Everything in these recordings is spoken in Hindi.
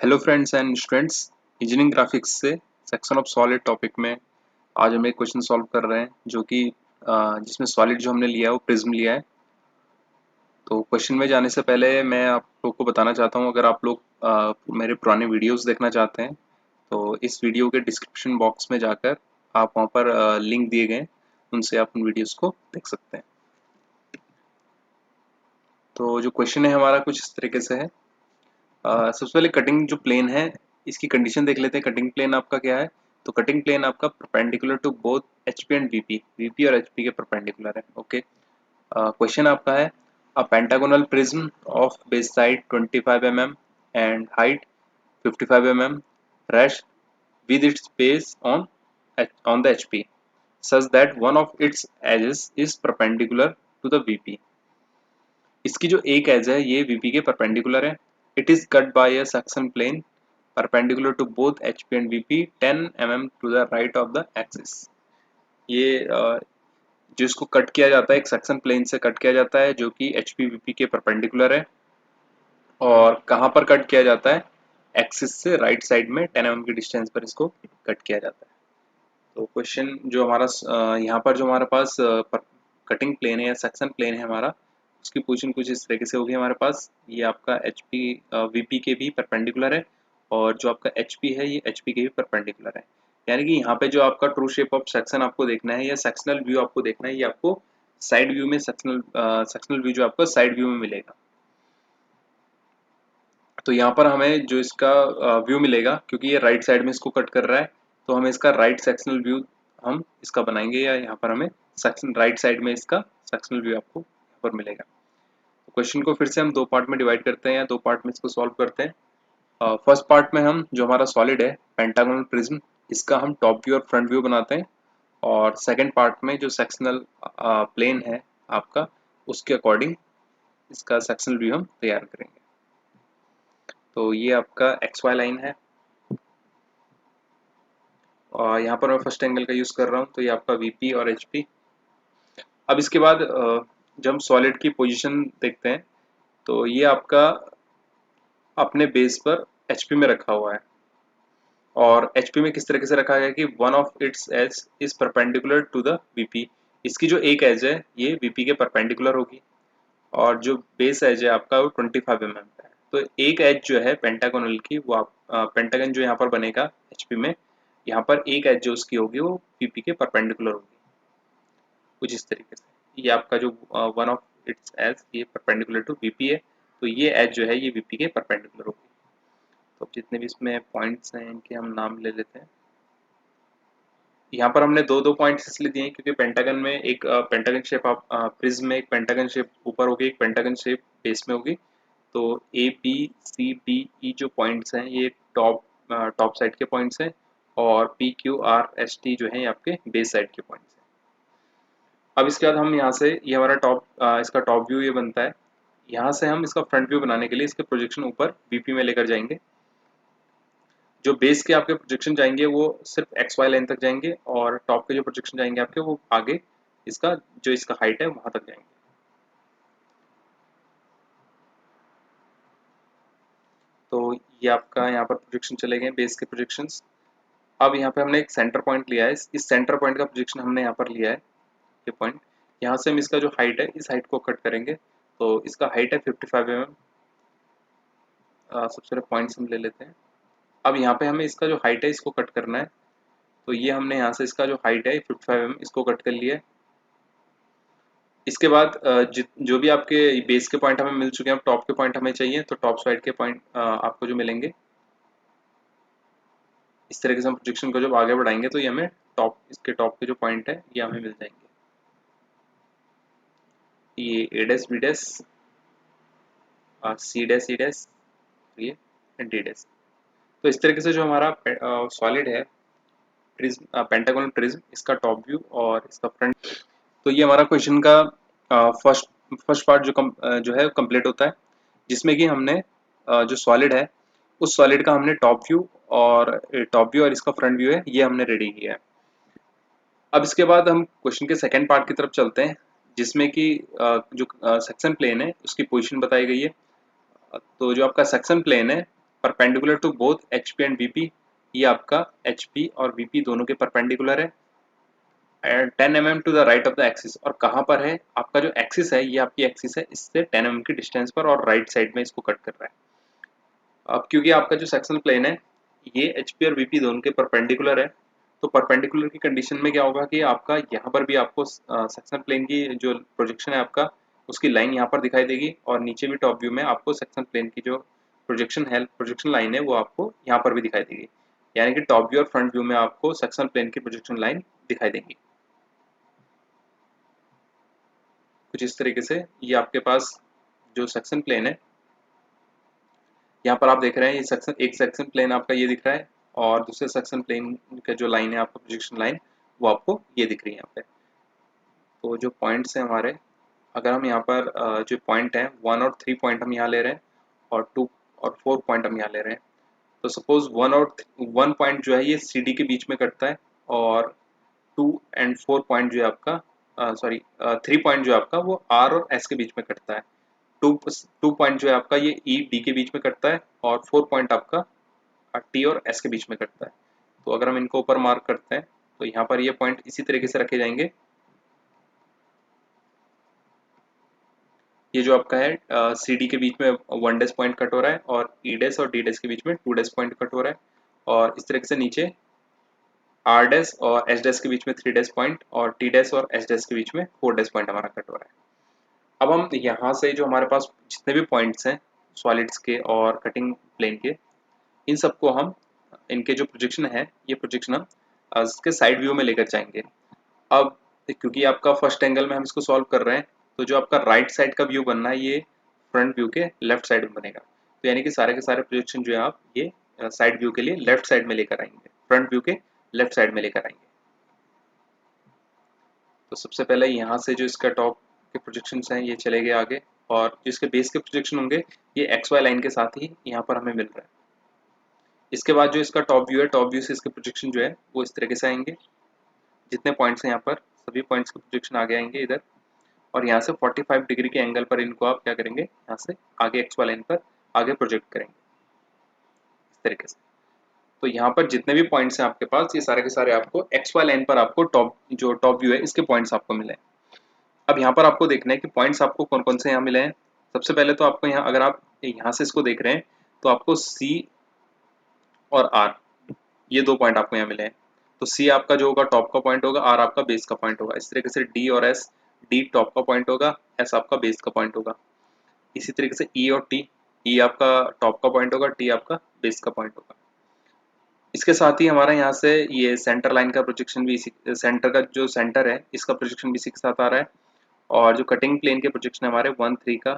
Hello friends and students, engineering graphics से सेक्शन ऑफ सॉलिड टॉपिक में आज हम एक क्वेश्चन सॉल्व कर रहे हैं जो कि जिसमें सॉलिड जो हमने लिया है वो प्रिज्म लिया है। तो क्वेश्चन में जाने से पहले मैं आप लोग को बताना चाहता हूँ, अगर आप लोग मेरे पुराने वीडियोस देखना चाहते हैं तो इस वीडियो के डिस्क्रिप्शन बॉक्स में जाकर आप वहाँ पर लिंक दिए गए हैं, उनसे आप उन वीडियोस को देख सकते हैं। तो जो क्वेश्चन है हमारा कुछ इस तरीके से है। सबसे पहले कटिंग जो प्लेन है इसकी कंडीशन देख लेते हैं। कटिंग प्लेन आपका क्या है? तो कटिंग प्लेन आपका perpendicular to both HP and VP, VP और एचपी के परपेंडिकुलर है। ओके, क्वेश्चन आपका है a pentagonal prism of base side 25 mm and height 55 mm rest with its base on the HP such that one of its edges is perpendicular to the VP। इसकी जो एक एज है ये वीपी के परपेंडिकुलर है। It is cut by a section plane perpendicular to both HP and VP 10 mm to the right of the axis. ये जो इसको कट किया जाता है एक सेक्शन प्लेन से कट किया जाता है जो कि एचपी वीपी के परपेंडिकुलर है। और कहाँ पर कट किया जाता है? एक्सिस से राइट साइड में 10 mm की डिस्टेंस पर इसको कट किया जाता है। तो क्वेश्चन जो हमारा यहाँ पर जो हमारे पास कटिंग प्लेन है या सेक्शन प्लेन है हमारा, उसकी पोजीशन कुछ इस तरीके से होगी हमारे पास। ये आपका एच पी वीपी के भी परपेंडिकुलर है और जो आपका एच पी है ये एच पी के भी परपेंडिकुलर है। यानी कि यहाँ पे जो आपका ट्रू शेप ऑफ सेक्शन आपको देखना है या सेक्शनल व्यू आपको देखना है, ये आपको साइड व्यू में सेक्शनल व्यू जो आपको साइड व्यू में मिलेगा। तो यहाँ पर हमें जो इसका व्यू मिलेगा, क्योंकि ये राइट साइड में इसको कट कर रहा है, तो हमें इसका राइट सेक्शनल व्यू हम इसका बनाएंगे, या यहाँ पर हमें सेक्शन राइट साइड में इसका सेक्शनल व्यू आपको यहाँ पर मिलेगा। तो क्वेश्चन को फिर से हम दो पार्ट में डिवाइड करते हैं या दो पार्ट में इसको सॉल्व करते हैं। फर्स्ट पार्ट में हम जो हमारा सॉलिड है पेंटागोनल प्रिज्म, इसका हम टॉप व्यू और फ्रंट व्यू बनाते हैं। और सेकेंड पार्ट में जो सेक्शनल प्लेन है आपका, उसके अकॉर्डिंग इसका सेक्शनल व्यू हम तैयार करेंगे। तो ये आपका एक्स वाई लाइन है और यहाँ पर मैं फर्स्ट एंगल का यूज कर रहा हूँ, तो ये आपका वीपी और एचपी। अब इसके बाद जब हम सॉलिड की पोजीशन देखते हैं तो ये आपका अपने बेस पर एचपी में रखा हुआ है। और एचपी में किस तरीके से रखा गया कि one of its edge is perpendicular to the VP. इसकी जो एक एज है ये वीपी के परपेंडिकुलर होगी और जो बेस एज है आपका वो 25 mm का है। तो एक एज जो है पेंटागोनल की, वो आप पेंटागन जो यहाँ पर बनेगा एचपी में, यहाँ पर एक एज जो उसकी होगी वो वीपी के परपेंडिकुलर होगी कुछ इस तरीके से। ये आपका जो वन ऑफ इट्स एज ये परपेंडिकुलर टू वीपी है, तो ये एज जो है ये वीपी के परपेंडिकुलर होगी। तो जितने भी इसमें पॉइंट्स हैं इनके हम नाम ले लेते हैं। यहाँ पर हमने दो दो पॉइंट्स इसलिए दिए हैं क्योंकि पेंटागन में एक पेंटागन शेप आप प्रिज्म में एक पेंटागन शेप ऊपर होगी, एक पेंटागन शेप बेस में होगी। तो A B C D E जो पॉइंट्स हैं ये टॉप साइड के पॉइंट्स हैं और P Q R S T जो है ये आपके बेस साइड के पॉइंट्स हैं। अब इसके बाद हम यहाँ से ये हमारा इसका टॉप व्यू ये बनता है। यहाँ से हम इसका फ्रंट व्यू बनाने के लिए इसके प्रोजेक्शन ऊपर बीपी में लेकर जाएंगे। जो बेस के आपके प्रोजेक्शन जाएंगे वो सिर्फ एक्स वाई लाइन तक जाएंगे और टॉप के जो प्रोजेक्शन जाएंगे आपके वो आगे इसका जो इसका हाइट है वहां तक जाएंगे। तो ये आपका यहाँ पर प्रोजेक्शन चले गए बेस के प्रोजेक्शंस। अब यहाँ पे हमने एक सेंटर पॉइंट लिया है, इस सेंटर पॉइंट का प्रोजेक्शन हमने यहाँ पर लिया है। ये पॉइंट यहाँ से हम इसका जो हाइट है इस हाइट को कट करेंगे। तो इसका हाइट है 55 mm। सबसे पहले पॉइंट्स हम ले लेते हैं। अब यहाँ पे हमें इसका जो हाइट है इसको कट करना है। तो ये हमने यहाँ से इसका जो हाइट है 55 mm इसको कट कर लिया है। इसके बाद जो भी आपके बेस के पॉइंट हमें मिल चुके हैं, अब टॉप के पॉइंट हमें चाहिए, तो टॉप साइड के पॉइंट आपको जो मिलेंगे इस तरीके से हम प्रोजेक्शन को जब आगे बढ़ाएंगे तो ये हमें इसके टॉप के जो पॉइंट है ये हमें मिल जाएंगे। ये A dash B dash C dash E dash, ये डी डैश। तो इस तरीके से जो हमारा सॉलिड है प्रिज्म पेंटागोनल प्रिज्म, इसका टॉप व्यू और इसका फ्रंट। तो ये हमारा क्वेश्चन का फर्स्ट फर्स्ट पार्ट जो है कंप्लीट होता है, जिसमें कि हमने जो सॉलिड है उस सॉलिड का हमने टॉप व्यू और इसका फ्रंट व्यू है ये हमने रेडी किया है। अब इसके बाद हम क्वेश्चन के सेकंड पार्ट की तरफ चलते हैं, जिसमें कि जो सेक्शन प्लेन है उसकी पोजीशन बताई गई है। तो जो आपका सेक्शन प्लेन है perpendicular to both HP and VP, ये आपका HP और VP दोनों के परपेंडिकुलर है। 10 mm to the right of the axis, और कहाँ पर है आपका जो एक्सिस है, ये आपकी एक्सिस है, इससे 10 mm की डिस्टेंस पर और राइट साइड में इसको कट कर रहा है। अब क्योंकि आपका जो सेक्शन प्लेन है ये HP और VP दोनों के परपेंडिकुलर है, तो परपेंडिकुलर की कंडीशन में क्या होगा कि आपका यहाँ पर भी आपको सेक्शन प्लेन की जो प्रोजेक्शन है आपका, उसकी लाइन यहाँ पर दिखाई देगी, और नीचे भी टॉप व्यू में आपको सेक्शन प्लेन की जो प्रोजेक्शन लाइन है वो आपको यहाँ पर भी दिखाई देगी। यानी कि टॉप व्यू और फ्रंट व्यू में आपको सेक्शन प्लेन की प्रोजेक्शन लाइन दिखाई देंगी। कुछ इस तरीके से ये आपके पास जो सेक्शन प्लेन है, यहाँ पर आप देख रहे हैं ये एक सेक्शन प्लेन आपका ये दिख रहा है, और दूसरे सेक्शन प्लेन का जो लाइन है आपका प्रोजेक्शन लाइन, वो आपको ये दिख रही है यहाँ पे। तो जो पॉइंट्स हैं हमारे, अगर हम यहाँ पर जो पॉइंट है 1 और 3 पॉइंट हम यहाँ ले रहे हैं, और 2 और 4 पॉइंट हम यहाँ ले रहे हैं, तो सपोज 1 पॉइंट जो है ये CD के बीच में कटता है, और 2 एंड 4 पॉइंट जो है आपका 3 पॉइंट जो है आपका वो R और S के बीच में कटता है। टू पॉइंट जो है आपका ये ED के बीच में कटता है, और 4 पॉइंट आपका T और S के बीच में कटता है। तो अगर हम इनको ऊपर मार्क करते हैं तो यहाँ पर ये पॉइंट इसी तरीके से रखे जाएंगे। ये जो आपका है CD के बीच में 1 डैश पॉइंट कट हो रहा है, और E डैश और D डैश के बीच में 2 डैश पॉइंट कट हो रहा है, और इस तरीके से नीचे R डैश और S डैश के बीच में 3 डैश पॉइंट, और T डैश और S डैश के बीच में 4 डैश पॉइंट हमारा कट हो रहा है। अब हम यहाँ से जो हमारे पास जितने भी पॉइंट्स हैं सॉलिड्स के और कटिंग प्लेन के, इन सबको हम, इनके जो प्रोजेक्शन है, ये प्रोजेक्शन हम इसके साइड व्यू में लेकर जाएंगे। अब क्योंकि आपका फर्स्ट एंगल में हम इसको सॉल्व कर रहे हैं, तो जो आपका राइट साइड का व्यू बनना है ये फ्रंट व्यू के लेफ्ट साइड में बनेगा। तो यानी कि सारे के सारे प्रोजेक्शन जो है आप ये साइड व्यू के लिए लेफ्ट साइड में लेकर आएंगे, फ्रंट व्यू के लेफ्ट साइड में लेकर आएंगे। तो सबसे पहले यहाँ से जो इसका टॉप के प्रोजेक्शंस हैं ये चले गए आगे, और जिसके बेस के प्रोजेक्शन होंगे ये XY लाइन के साथ ही यहाँ पर हमें मिल रहा है। इसके बाद जो इसका टॉप व्यू है, टॉप व्यू से इसके प्रोजेक्शन जो है वो इस तरीके से आएंगे। जितने पॉइंट्स हैं यहाँ पर सभी पॉइंट्स के प्रोजेक्शन आगे आएंगे इधर, और यहाँ से 45 डिग्री के एंगल पर इनको आप क्या करेंगे, यहाँ से आगे XY लाइन पर आगे प्रोजेक्ट करेंगे इस तरीके से। तो यहाँ पर जितने भी पॉइंट्स हैं आपके पास, ये सारे के सारे आपको XY लाइन पर आपको टॉप व्यू है इसके पॉइंट्स आपको मिले हैं। अब यहाँ पर आपको देखना है कि पॉइंट्स आपको कौन कौन से यहाँ मिले हैं। सबसे पहले तो आपको यहाँ, अगर आप यहाँ से इसको देख रहे हैं, तो आपको C और R, ये 2 पॉइंट आपको यहाँ मिले हैं। तो C आपका जो होगा टॉप का पॉइंट होगा, R आपका बेस का पॉइंट होगा। इस तरीके से D और S, D टॉप का पॉइंट होगा, S आपका बेस का पॉइंट होगा। इसी तरीके से E और T, E आपका टॉप का पॉइंट होगा, T आपका बेस का पॉइंट होगा। इसके साथ ही हमारा यहाँ से ये सेंटर लाइन का प्रोजेक्शन भी, सेंटर का जो सेंटर है इसका प्रोजेक्शन भी इसी के साथ आ रहा है, और जो कटिंग प्लेन के प्रोजेक्शन हमारे 1-3 का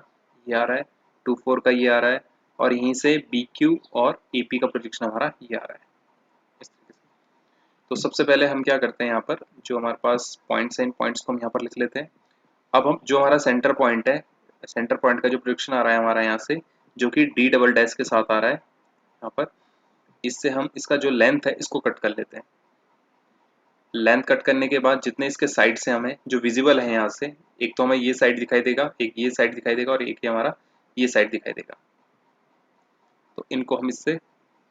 ये आ रहा है, 2-4 का ये आ रहा है, और यहीं से BQ और AP का प्रोजेक्शन हमारा ये आ रहा है इस तरीके से। तो सबसे पहले हम क्या करते हैं, यहाँ पर जो हमारे पास पॉइंट्स हैं इन पॉइंट्स को हम यहाँ पर लिख लेते हैं। अब हम जो हमारा सेंटर पॉइंट है, सेंटर पॉइंट का जो प्रोजेक्शन आ रहा है हमारा यहाँ से, जो कि D डबल डैश के साथ आ रहा है यहाँ पर, इससे हम इसका जो लेंथ है इसको कट कर लेते हैं। लेंथ कट करने के बाद जितने इसके साइड से हमें जो विजिबल है यहाँ से, एक तो हमें ये साइड दिखाई देगा, एक ये साइड दिखाई देगा, और एक ये हमारा ये साइड दिखाई देगा। तो इनको हम इससे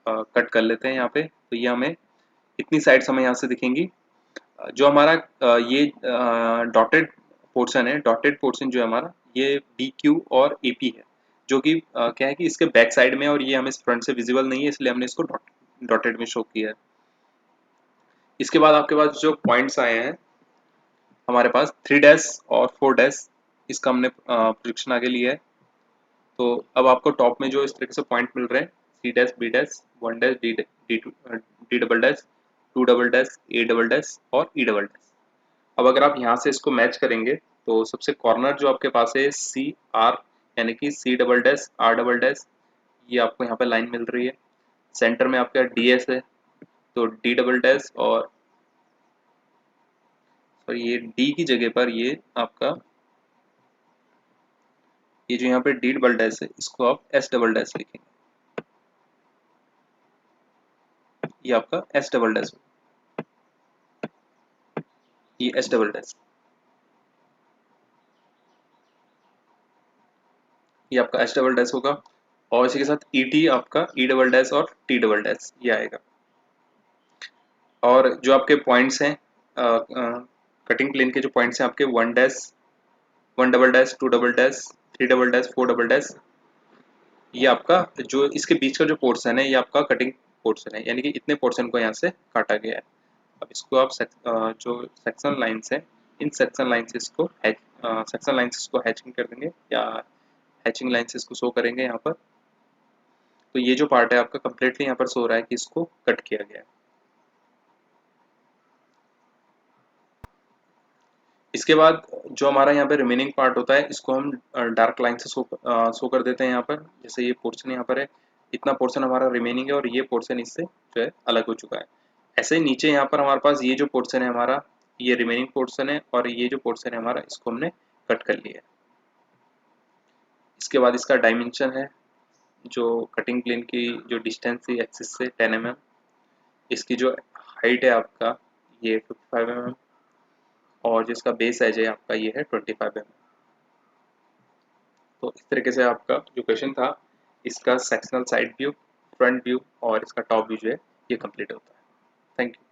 कट कर लेते हैं यहाँ पे। तो ये हमें इतनी साइड्स हमें यहाँ से दिखेंगी। जो हमारा ये डॉटेड पोर्शन है, डॉटेड पोर्शन जो है हमारा, ये BQ और AP है, जो कि क्या है कि इसके बैक साइड में, और ये हमें फ्रंट से विजिबल नहीं है, इसलिए हमने इसको डॉटेड में शो किया है। इसके बाद आपके पास जो पॉइंट्स आए हैं हमारे पास 3 डैश और 4 डैश, इसका हमने प्रोजेक्शन आगे लिया है। तो अब आपको टॉप में जो इस तरीके से पॉइंट मिल रहे हैं, C dash, B dash, 1 dash, D double dash, 2 double dash, A double dash और E डबल डैश। अब अगर आप यहाँ से इसको मैच करेंगे तो सबसे कॉर्नर जो आपके पास है CR, यानी कि C double dash, R double dash, ये आपको यहाँ पे लाइन मिल रही है। सेंटर में आपका DS है, तो D डबल डैश, और ये D की जगह पर ये आपका, ये जो यहाँ पे D डबल डैश है इसको आप S डबल डैश लिखेंगे, ये आपका S डबल डैश, ये S डबल डैश, ये आपका S डबल डैश होगा। और इसी के साथ ET आपका E डबल डैश और T डबल डैश ये आएगा। और जो आपके पॉइंट्स हैं कटिंग प्लेन के जो पॉइंट्स हैं आपके 1 dash 1 double dash 2 double dash 3 double dash 4 double dash, ये आपका जो इसके बीच का जो पोर्शन है ये आपका कटिंग पोर्शन है, यानी कि इतने पोर्शन को यहाँ से काटा गया है। अब इसको आप जो सेक्शन लाइन्स है इन सेक्शन लाइन्स इसको सेक्शन लाइन्स इसको हैचिंग कर देंगे या हैचिंग लाइन्स इसको शो करेंगे यहाँ पर। तो ये जो पार्ट है आपका कम्प्लीटली यहाँ पर शो रहा है कि इसको कट किया गया है। इसके बाद जो हमारा यहाँ पे रिमेनिंग पार्ट होता है इसको हम डार्क लाइन से शो कर देते हैं यहाँ पर। जैसे ये पोर्शन यहाँ पर है, इतना पोर्शन हमारा रिमेनिंग है और ये पोर्शन इससे जो है अलग हो चुका है। ऐसे ही नीचे यहाँ पर हमारे पास ये जो पोर्शन है हमारा, ये रिमेनिंग पोर्शन है और ये जो पोर्शन है हमारा इसको हमने कट कर लिया है। इसके बाद इसका डायमेंशन है, जो कटिंग प्लेन की जो डिस्टेंस थी एक्सिस से 10 mm, इसकी जो हाइट है आपका ये 55 mm और जिसका बेस एज है आपका ये है 25 mm। तो इस तरीके से आपका जो क्वेश्चन था इसका sectional side view, front view और इसका टॉप व्यू जो है ये कंप्लीट होता है। Thank you.